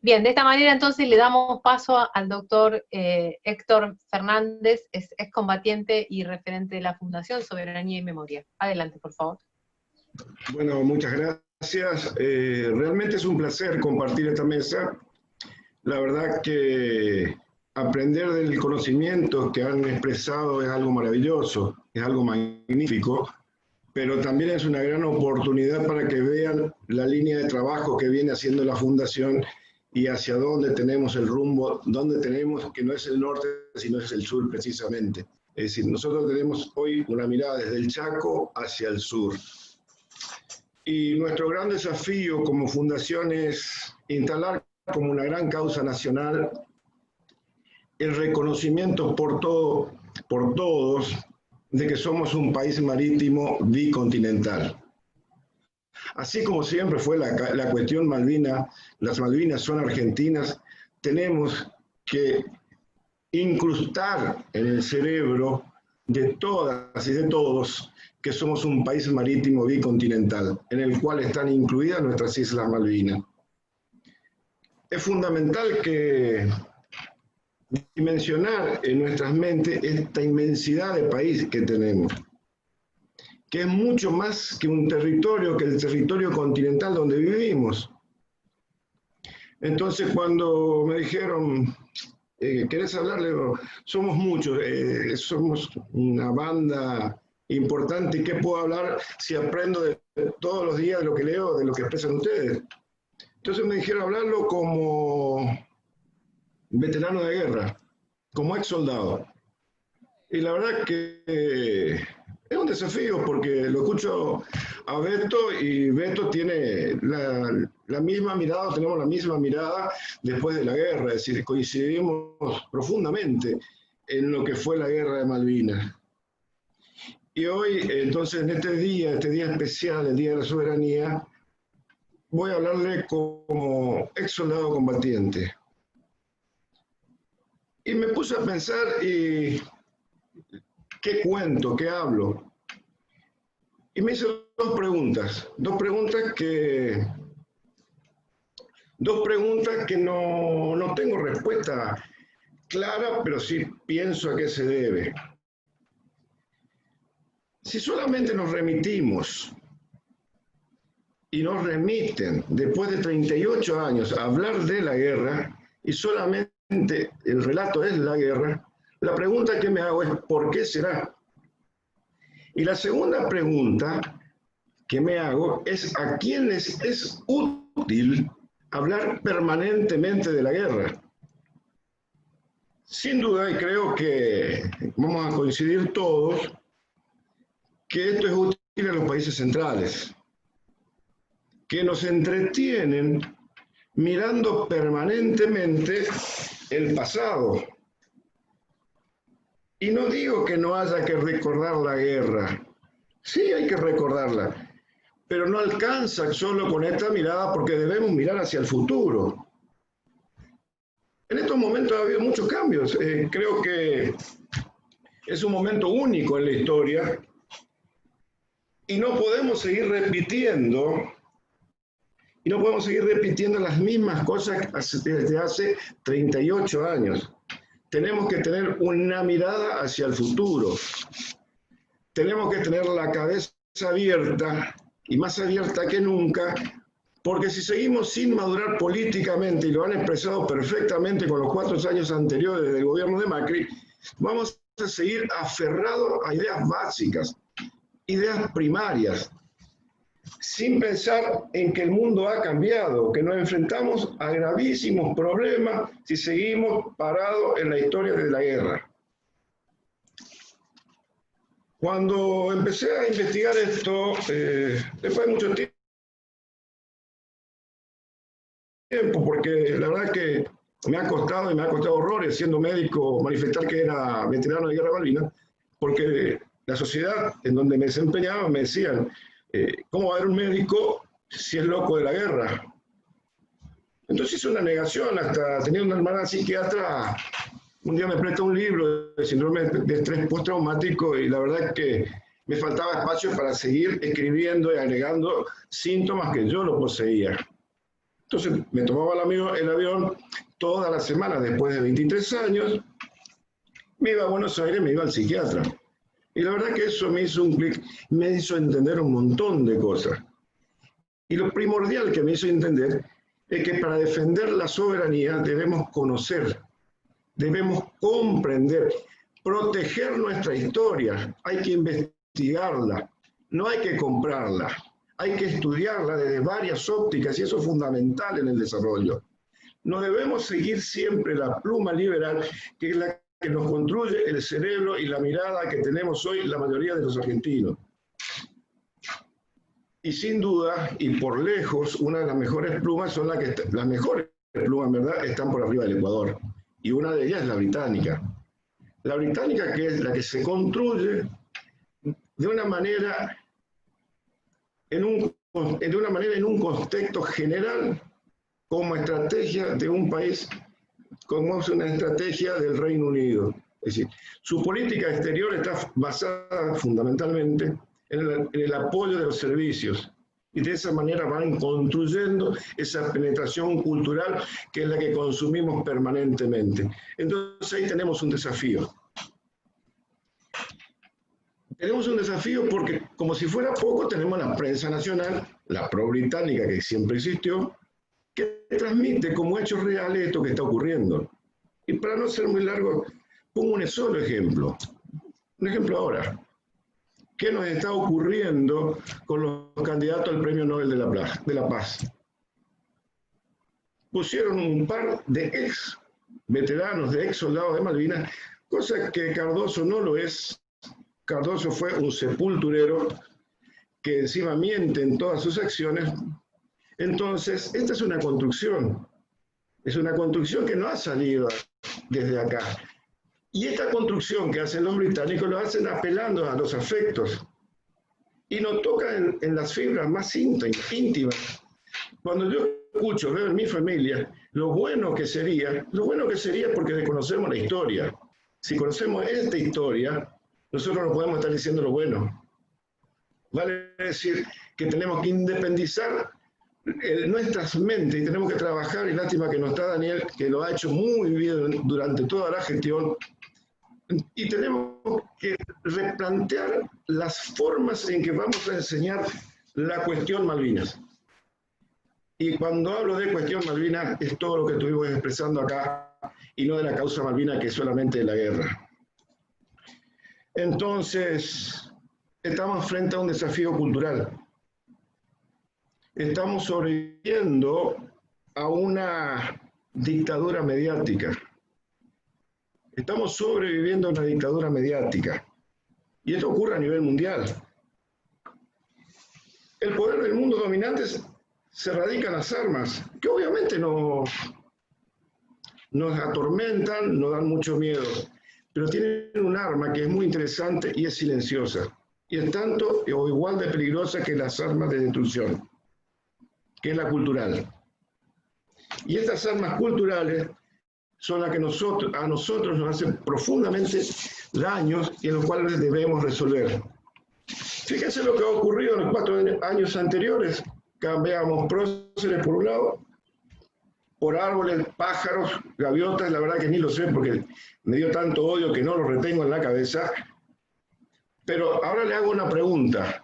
Bien, de esta manera entonces le damos paso al doctor Héctor Fernández, es excombatiente y referente de la Fundación Soberanía y Memoria. Adelante, por favor. Bueno, muchas gracias. Realmente es un placer compartir esta mesa. La verdad que aprender del conocimiento que han expresado es algo maravilloso, es algo magnífico, pero también es una gran oportunidad para que vean la línea de trabajo que viene haciendo la Fundación y hacia dónde tenemos el rumbo, dónde tenemos, que no es el norte, sino es el sur precisamente. Es decir, nosotros tenemos hoy una mirada desde el Chaco hacia el sur. Y nuestro gran desafío como fundación es instalar como una gran causa nacional el reconocimiento por todos de que somos un país marítimo bicontinental. Así como siempre fue la cuestión Malvinas, las Malvinas son argentinas, tenemos que incrustar en el cerebro de todas y de todos que somos un país marítimo bicontinental, en el cual están incluidas nuestras Islas Malvinas. Es fundamental que dimensionar en nuestras mentes esta inmensidad de país que tenemos, que es mucho más que un territorio, que el territorio continental donde vivimos. Entonces, cuando me dijeron, ¿querés hablarle? Somos muchos, somos una banda importante. ¿Qué puedo hablar si aprendo de todos los días de lo que leo, de lo que expresan ustedes? Entonces me dijeron hablarlo como veterano de guerra, como ex soldado. Y la verdad que es un desafío porque lo escucho a Beto y Beto tiene la misma mirada, tenemos la misma mirada después de la guerra, es decir, coincidimos profundamente en lo que fue la guerra de Malvinas. Y hoy, entonces, en este día especial, el Día de la Soberanía, voy a hablarle como ex soldado combatiente. Y me puse a pensar, ¿y qué cuento, qué hablo? Y me hice dos preguntas que no tengo respuesta clara, pero sí pienso a qué se debe. Si solamente nos remitimos y nos remiten después de 38 años a hablar de la guerra y solamente el relato es la guerra, la pregunta que me hago es ¿por qué será? Y la segunda pregunta que me hago es ¿a quiénes es útil hablar permanentemente de la guerra? Sin duda, y creo que vamos a coincidir todos, que esto es útil a los países centrales, que nos entretienen mirando permanentemente el pasado. Y no digo que no haya que recordar la guerra, sí hay que recordarla, pero no alcanza solo con esta mirada porque debemos mirar hacia el futuro. En estos momentos ha habido muchos cambios, creo que es un momento único en la historia y no podemos seguir repitiendo las mismas cosas desde hace 38 años. Tenemos que tener una mirada hacia el futuro. Tenemos que tener la cabeza abierta y más abierta que nunca, porque si seguimos sin madurar políticamente, y lo han expresado perfectamente con los 4 años anteriores del gobierno de Macri, vamos a seguir aferrados a ideas básicas, ideas primarias, sin pensar en que el mundo ha cambiado, que nos enfrentamos a gravísimos problemas si seguimos parados en la historia de la guerra. Cuando empecé a investigar esto, después de mucho tiempo, porque la verdad que me ha costado horrores siendo médico manifestar que era veterano de guerra Malvinas, porque la sociedad en donde me desempeñaba me decían, ¿cómo va a haber un médico si es loco de la guerra? Entonces hice una negación, hasta tenía una hermana psiquiatra, un día me prestó un libro de síndrome de estrés postraumático y la verdad es que me faltaba espacio para seguir escribiendo y agregando síntomas que yo no poseía. Entonces me tomaba el avión todas las semanas después de 23 años, me iba a Buenos Aires, me iba al psiquiatra. Y la verdad que eso me hizo un clic, me hizo entender un montón de cosas. Y lo primordial que me hizo entender es que para defender la soberanía debemos conocer, debemos comprender, proteger nuestra historia. Hay que investigarla, no hay que comprarla. Hay que estudiarla desde varias ópticas y eso es fundamental en el desarrollo. No debemos seguir siempre la pluma liberal, que es la que nos construye el cerebro y la mirada que tenemos hoy la mayoría de los argentinos. Y sin duda, y por lejos, una de las mejores plumas son las mejores plumas, ¿verdad?, están por arriba del Ecuador. Y una de ellas es la británica. La británica, que es la que se construye de una manera en un contexto general como estrategia de un país, como es una estrategia del Reino Unido. Es decir, su política exterior está basada fundamentalmente en el apoyo de los servicios y de esa manera van construyendo esa penetración cultural que es la que consumimos permanentemente. Entonces ahí tenemos un desafío. Tenemos un desafío porque, como si fuera poco, tenemos la prensa nacional, la pro-británica que siempre existió, que transmite como hechos reales esto que está ocurriendo. Y para no ser muy largo, pongo un solo ejemplo. Un ejemplo ahora. ¿Qué nos está ocurriendo con los candidatos al Premio Nobel de la Paz? Pusieron un par de ex veteranos, de ex soldados de Malvinas, cosa que Cardoso no lo es. Cardoso fue un sepulturero que encima miente en todas sus acciones. Entonces, esta es una construcción que no ha salido desde acá. Y esta construcción que hacen los británicos lo hacen apelando a los afectos y nos toca en las fibras más íntimas. Cuando yo escucho, veo en mi familia, lo bueno que sería porque desconocemos la historia. Si conocemos esta historia, nosotros no podemos estar diciendo lo bueno. Vale decir que tenemos que independizar nuestras mentes y tenemos que trabajar, y lástima que no está Daniel, que lo ha hecho muy bien durante toda la gestión, y tenemos que replantear las formas en que vamos a enseñar la cuestión Malvinas. Y cuando hablo de cuestión Malvinas es todo lo que estuvimos expresando acá y no de la causa Malvinas, que es solamente de la guerra. Entonces, estamos frente a un desafío cultural. Estamos sobreviviendo a una dictadura mediática. Estamos sobreviviendo a una dictadura mediática. Y esto ocurre a nivel mundial. El poder del mundo dominante se radica en las armas, que obviamente nos atormentan, nos dan mucho miedo, pero tienen un arma que es muy interesante y es silenciosa. Y es tanto o igual de peligrosa que las armas de destrucción, que es la cultural. Y estas armas culturales son las que a nosotros nos hacen profundamente daños y en los cuales debemos resolver. Fíjense lo que ha ocurrido en los 4 años anteriores. Cambiamos próceres por un lado, por árboles, pájaros, gaviotas, la verdad que ni lo sé porque me dio tanto odio que no lo retengo en la cabeza. Pero ahora le hago una pregunta.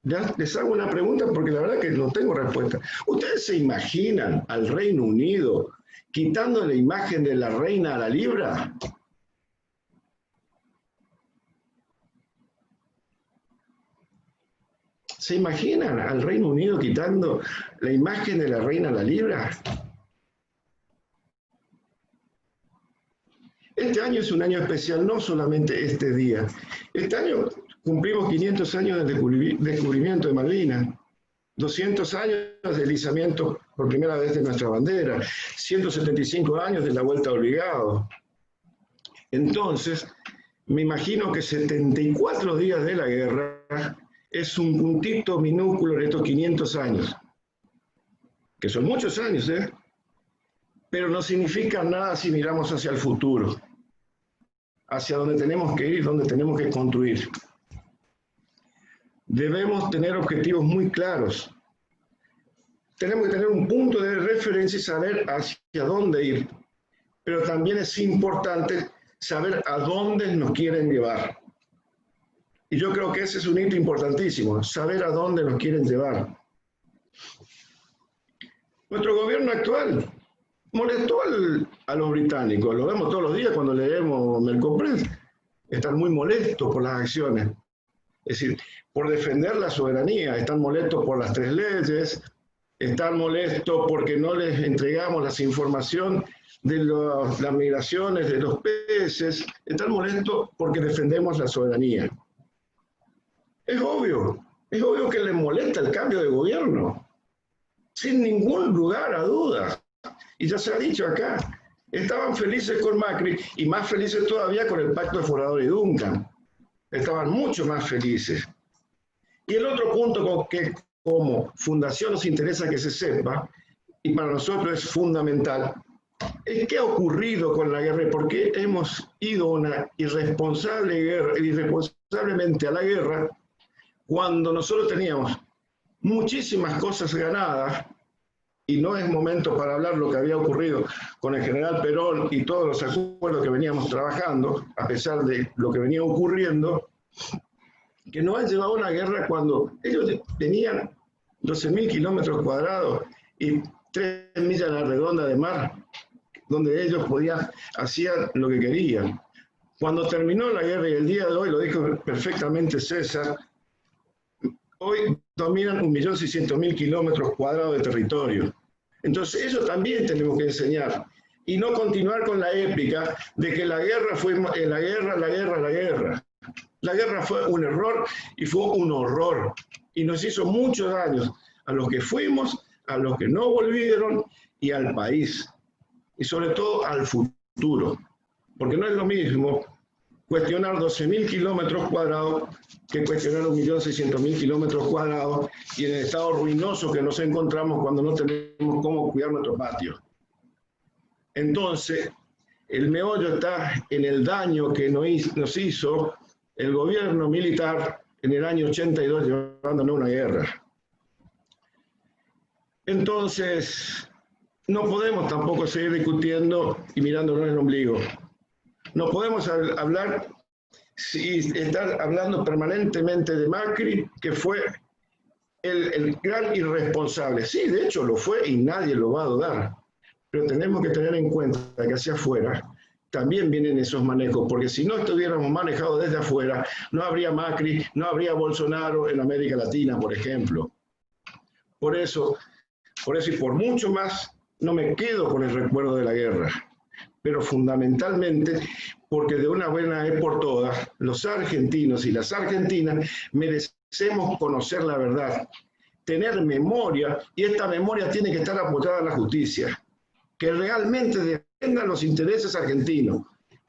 Les hago una pregunta porque la verdad que no tengo respuesta. ¿Ustedes se imaginan al Reino Unido quitando la imagen de la reina a la libra? ¿Se imaginan al Reino Unido quitando la imagen de la reina a la libra? Este año es un año especial, no solamente este día. Este año cumplimos 500 años del descubrimiento de Malvinas, 200 años del izamiento por primera vez de nuestra bandera, 175 años de la vuelta obligado. Entonces, me imagino que 74 días de la guerra es un puntito minúsculo en estos 500 años, que son muchos años, pero no significa nada si miramos hacia el futuro, hacia donde tenemos que ir, donde tenemos que construir. Debemos tener objetivos muy claros. tenemos que tener un punto de referencia y saber hacia dónde ir. Pero también es importante saber a dónde nos quieren llevar. Y yo creo que ese es un hito importantísimo, saber a dónde nos quieren llevar. Nuestro gobierno actual molestó a los británicos, lo vemos todos los días cuando leemos Mercopress, están muy molestos por las acciones, es decir, por defender la soberanía, están molestos por las 3 leyes, están molestos porque no les entregamos la información de las migraciones de los peces, están molestos porque defendemos la soberanía. Es obvio que les molesta el cambio de gobierno, sin ningún lugar a dudas. Y ya se ha dicho acá, estaban felices con Macri y más felices todavía con el pacto de Forador y Duncan. Estaban mucho más felices. Y el otro punto que como fundación nos interesa que se sepa, y para nosotros es fundamental, es qué ha ocurrido con la guerra y por qué hemos ido irresponsablemente a la guerra cuando nosotros teníamos muchísimas cosas ganadas, y no es momento para hablar lo que había ocurrido con el general Perón y todos los acuerdos que veníamos trabajando, a pesar de lo que venía ocurriendo, que nos han llevado a una guerra cuando ellos tenían 12.000 kilómetros cuadrados y 3 millas a la redonda de mar, donde ellos hacían lo que querían. Cuando terminó la guerra, y el día de hoy lo dijo perfectamente César, hoy dominan 1.600.000 kilómetros cuadrados de territorio. Entonces eso también tenemos que enseñar y no continuar con la épica de que la guerra fue la guerra. La guerra fue un error y fue un horror y nos hizo muchos daños a los que fuimos, a los que no volvieron y al país y sobre todo al futuro, porque no es lo mismo cuestionar 12.000 kilómetros cuadrados que cuestionar 1.600.000 kilómetros cuadrados y en el estado ruinoso que nos encontramos cuando no tenemos cómo cuidar nuestro patio. Entonces, el meollo está en el daño que nos hizo el gobierno militar en el año 82 llevándonos a una guerra. Entonces, no podemos tampoco seguir discutiendo y mirándonos en el ombligo. No podemos hablar y estar hablando permanentemente de Macri, que fue el gran irresponsable. Sí, de hecho lo fue y nadie lo va a dudar. Pero tenemos que tener en cuenta que hacia afuera también vienen esos manejos, porque si no estuviéramos manejados desde afuera, no habría Macri, no habría Bolsonaro en América Latina, por ejemplo. Por eso y por mucho más, no me quedo con el recuerdo de la guerra, pero fundamentalmente porque de una buena vez por todas, los argentinos y las argentinas merecemos conocer la verdad, tener memoria, y esta memoria tiene que estar apoyada en la justicia, que realmente defienda los intereses argentinos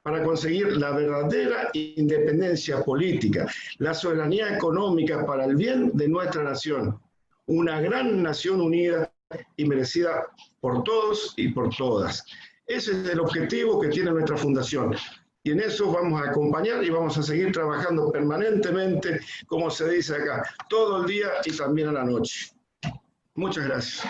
para conseguir la verdadera independencia política, la soberanía económica para el bien de nuestra nación, una gran nación unida y merecida por todos y por todas. Ese es el objetivo que tiene nuestra fundación. Y en eso vamos a acompañar y vamos a seguir trabajando permanentemente, como se dice acá, todo el día y también a la noche. Muchas gracias.